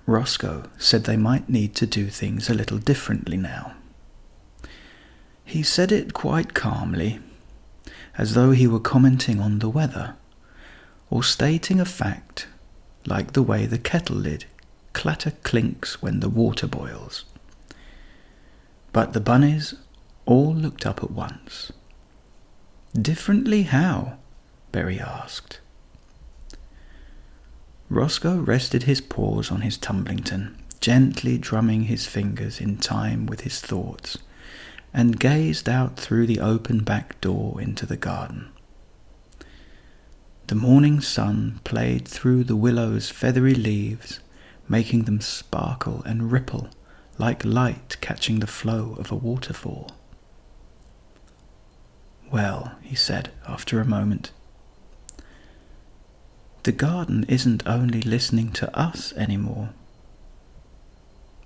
Roscoe said they might need to do things a little differently now. He said it quite calmly, as though he were commenting on the weather, or stating a fact like the way the kettle lid clatter-clinks when the water boils. But the bunnies all looked up at once. "Differently how?" Berry asked. Roscoe rested his paws on his tumblington, gently drumming his fingers in time with his thoughts, and gazed out through the open back door into the garden. The morning sun played through the willow's feathery leaves, making them sparkle and ripple like light catching the flow of a waterfall. "Well," he said after a moment, "the garden isn't only listening to us anymore."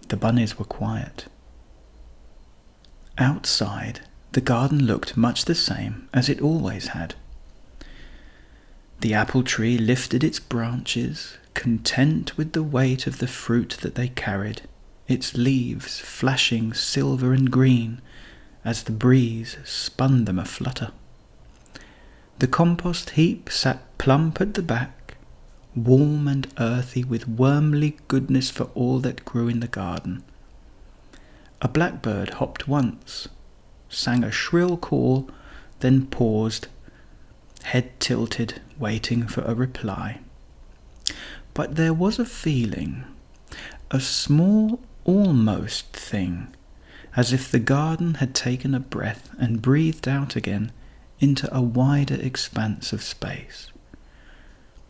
The bunnies were quiet. Outside, the garden looked much the same as it always had. The apple tree lifted its branches, content with the weight of the fruit that they carried, its leaves flashing silver and green as the breeze spun them aflutter. The compost heap sat plump at the back, warm and earthy with wormly goodness for all that grew in the garden. A blackbird hopped once, sang a shrill call, then paused, head tilted, waiting for a reply. But there was a feeling, a small almost thing, as if the garden had taken a breath and breathed out again into a wider expanse of space.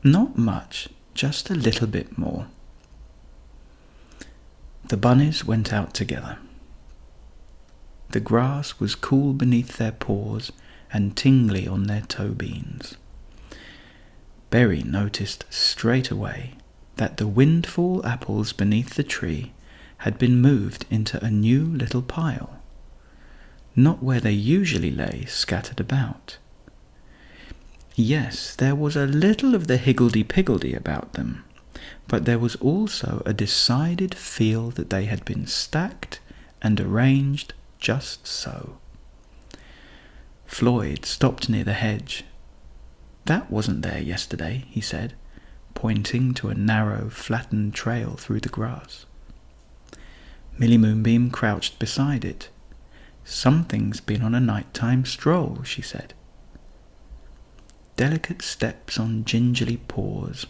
Not much, just a little bit more. The bunnies went out together. The grass was cool beneath their paws and tingly on their toe beans. Berry noticed straight away that the windfall apples beneath the tree had been moved into a new little pile, not where they usually lay scattered about. Yes, there was a little of the higgledy-piggledy about them, but there was also a decided feel that they had been stacked and arranged just so. Floyd stopped near the hedge. "That wasn't there yesterday," he said, pointing to a narrow, flattened trail through the grass. Millie Moonbeam crouched beside it. "Something's been on a nighttime stroll," she said. Delicate steps on gingerly paws.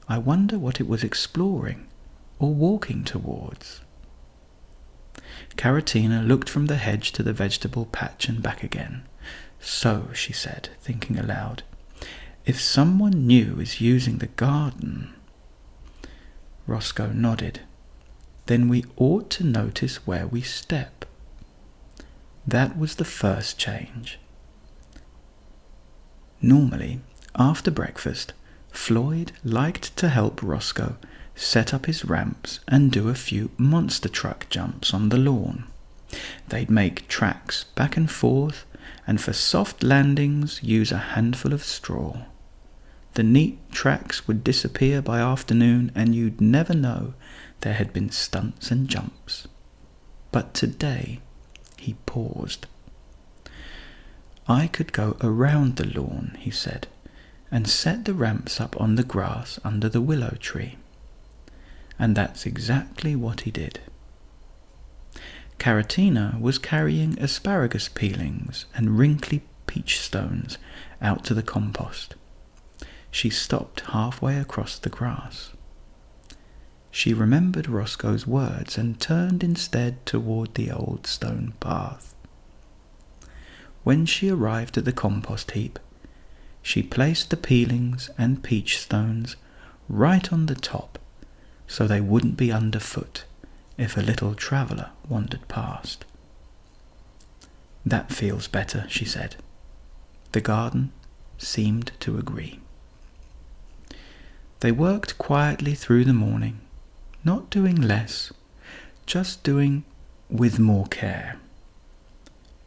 I wonder what it was exploring or walking towards. Caratina looked from the hedge to the vegetable patch and back again. "So," she said, thinking aloud, "if someone new is using the garden—" Roscoe nodded. "Then we ought to notice where we step." That was the first change. Normally, after breakfast, Floyd liked to help Roscoe set up his ramps and do a few monster truck jumps on the lawn. They'd make tracks back and forth, and for soft landings use a handful of straw. The neat tracks would disappear by afternoon, and you'd never know there had been stunts and jumps. But today, he paused. "I could go around the lawn," he said, "and set the ramps up on the grass under the willow tree." And that's exactly what he did. Caratina was carrying asparagus peelings and wrinkly peach stones out to the compost. She stopped halfway across the grass. She remembered Roscoe's words and turned instead toward the old stone path. When she arrived at the compost heap, she placed the peelings and peach stones right on the top so they wouldn't be underfoot if a little traveller wandered past. "That feels better," she said. The garden seemed to agree. They worked quietly through the morning, not doing less, just doing with more care.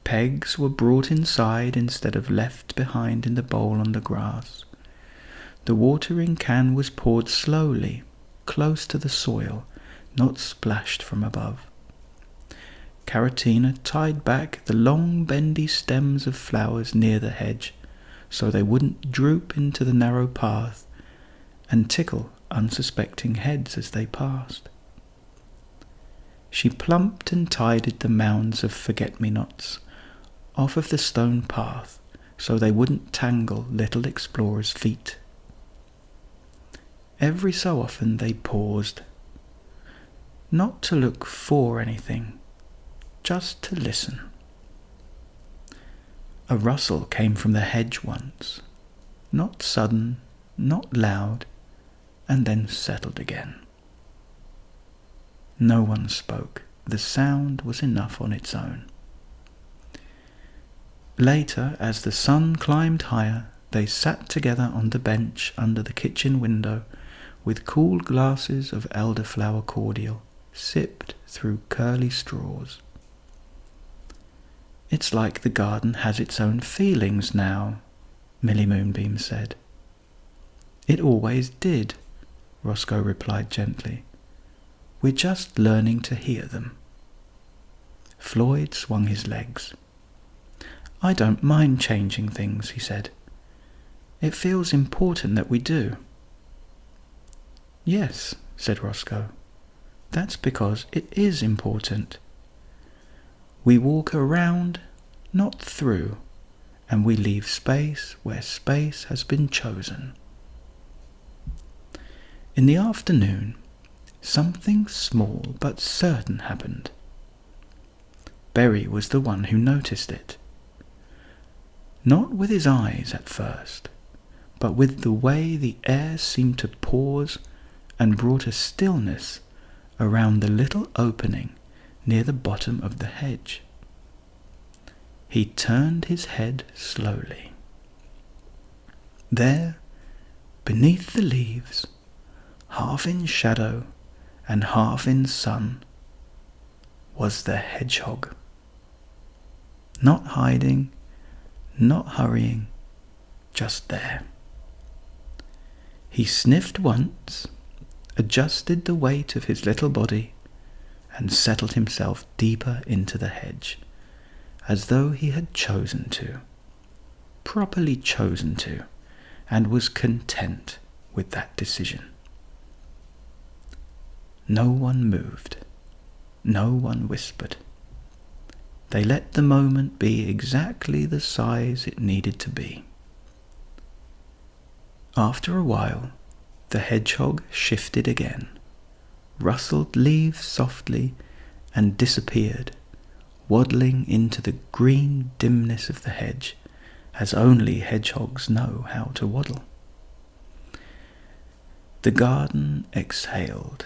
Pegs were brought inside instead of left behind in the bowl on the grass. The watering can was poured slowly, close to the soil, not splashed from above. Caratina tied back the long bendy stems of flowers near the hedge, so they wouldn't droop into the narrow path and tickle unsuspecting heads as they passed. She plumped and tidied the mounds of forget-me-nots off of the stone path so they wouldn't tangle little explorers' feet. Every so often they paused, not to look for anything, just to listen. A rustle came from the hedge once, not sudden, not loud, and then settled again. No one spoke. The sound was enough on its own. Later, as the sun climbed higher, they sat together on the bench under the kitchen window with cool glasses of elderflower cordial, sipped through curly straws. "It's like the garden has its own feelings now," Millie Moonbeam said. "It always did," Roscoe replied gently. "We're just learning to hear them." Floyd swung his legs. "I don't mind changing things," he said. "It feels important that we do." "Yes," said Roscoe. "That's because it is important. We walk around, not through, and we leave space where space has been chosen." In the afternoon, something small but certain happened. Berry was the one who noticed it. Not with his eyes at first, but with the way the air seemed to pause and brought a stillness around the little opening near the bottom of the hedge. He turned his head slowly. There, beneath the leaves, half in shadow and half in sun, was the hedgehog. Not hiding, not hurrying, just there. He sniffed once, adjusted the weight of his little body, and settled himself deeper into the hedge, as though he had chosen to, properly chosen to, and was content with that decision. No one moved. No one whispered. They let the moment be exactly the size it needed to be. After a while, the hedgehog shifted again, rustled leaves softly, and disappeared, waddling into the green dimness of the hedge, as only hedgehogs know how to waddle. The garden exhaled.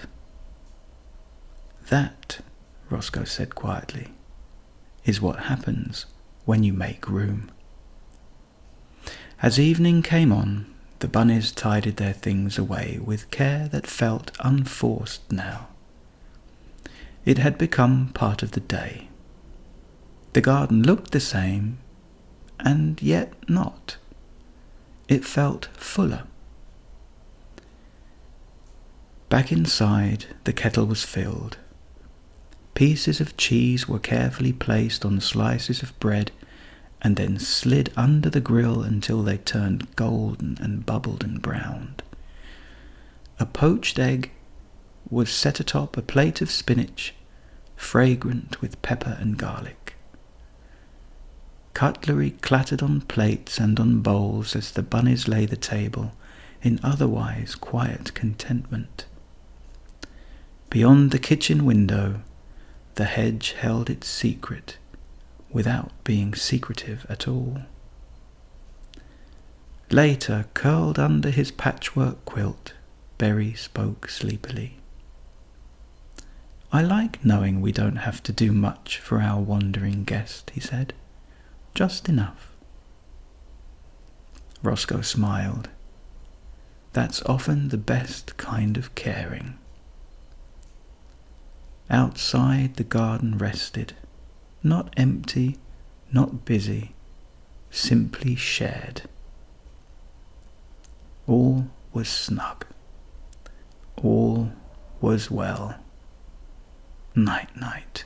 "That," Roscoe said quietly, "is what happens when you make room." As evening came on, the bunnies tidied their things away with care that felt unforced now. It had become part of the day. The garden looked the same, and yet not. It felt fuller. Back inside, the kettle was filled. Pieces of cheese were carefully placed on slices of bread and then slid under the grill until they turned golden and bubbled and browned. A poached egg was set atop a plate of spinach, fragrant with pepper and garlic. Cutlery clattered on plates and on bowls as the bunnies lay the table in otherwise quiet contentment. Beyond the kitchen window, the hedge held its secret without being secretive at all. Later, curled under his patchwork quilt, Berry spoke sleepily. "I like knowing we don't have to do much for our wandering guest," he said. "Just enough." Roscoe smiled. "That's often the best kind of caring." Outside, the garden rested, not empty, not busy, simply shared. All was snug. all was well. Night, night.